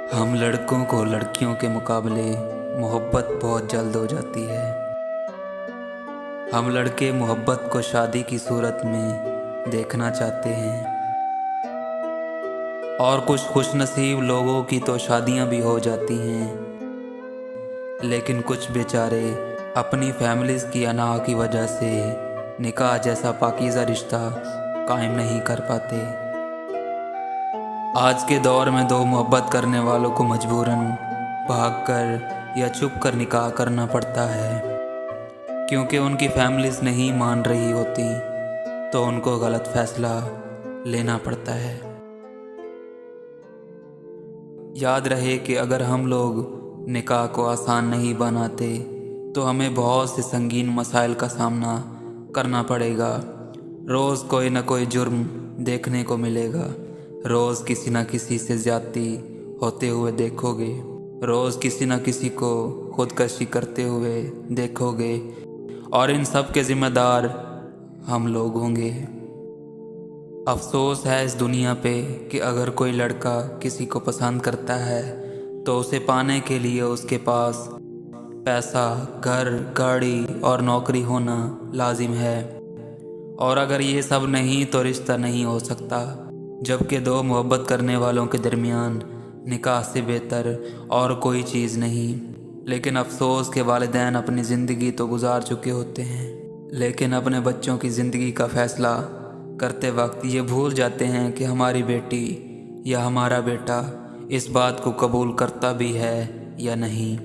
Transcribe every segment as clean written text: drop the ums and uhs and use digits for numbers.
हम लड़कों को लड़कियों के मुकाबले मोहब्बत बहुत जल्द हो जाती है। हम लड़के मोहब्बत को शादी की सूरत में देखना चाहते हैं, और कुछ खुशनसीब लोगों की तो शादियां भी हो जाती हैं, लेकिन कुछ बेचारे अपनी फैमिलीज़ की अना की वजह से निकाह जैसा पाकीज़ा रिश्ता कायम नहीं कर पाते। आज के दौर में दो मोहब्बत करने वालों को मजबूरन भागकर या छुप कर निकाह करना पड़ता है, क्योंकि उनकी फैमिलीज़ नहीं मान रही होती तो उनको गलत फैसला लेना पड़ता है। याद रहे कि अगर हम लोग निकाह को आसान नहीं बनाते तो हमें बहुत से संगीन मसाइल का सामना करना पड़ेगा। रोज़ कोई न कोई जुर्म देखने को मिलेगा, रोज़ किसी न किसी से ज़्यादती होते हुए देखोगे, रोज़ किसी न किसी को खुदकशी करते हुए देखोगे, और इन सब के ज़िम्मेदार हम लोग होंगे। अफसोस है इस दुनिया पे कि अगर कोई लड़का किसी को पसंद करता है तो उसे पाने के लिए उसके पास पैसा, घर, गाड़ी और नौकरी होना लाजिम है, और अगर ये सब नहीं तो रिश्ता नहीं हो सकता। जबकि दो मोहब्बत करने वालों के दरमियान निकाह से बेहतर और कोई चीज़ नहीं। लेकिन अफसोस के वालिदैन अपनी ज़िंदगी तो गुजार चुके होते हैं, लेकिन अपने बच्चों की ज़िंदगी का फ़ैसला करते वक्त ये भूल जाते हैं कि हमारी बेटी या हमारा बेटा इस बात को कबूल करता भी है या नहीं।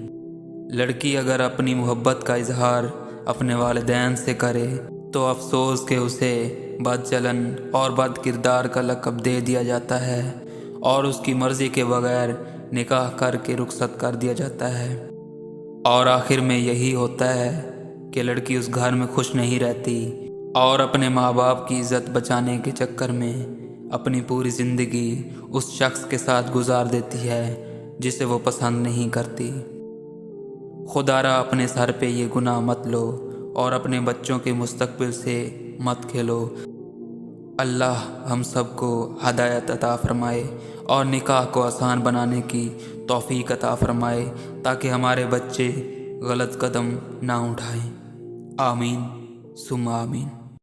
लड़की अगर अपनी मोहब्बत का इजहार अपने वालिदैन से करे तो अफसोस के उसे बदचलन और बद किरदार का लक़ब दे दिया जाता है, और उसकी मर्ज़ी के बगैर निकाह करके रुखसत कर दिया जाता है। और आखिर में यही होता है कि लड़की उस घर में खुश नहीं रहती और अपने माँ बाप की इज़्ज़त बचाने के चक्कर में अपनी पूरी ज़िंदगी उस शख्स के साथ गुजार देती है जिसे वो पसंद नहीं करती। खुदारा अपने सर पे ये गुनाह मत लो और अपने बच्चों के मुस्तकबिल से मत खेलो। अल्लाह हम सबको हदायत अता फ़रमाए और निकाह को आसान बनाने की तौफ़ीक अता फ़रमाए, ताकि हमारे बच्चे गलत कदम ना उठाएं। आमीन सुम्मा आमीन।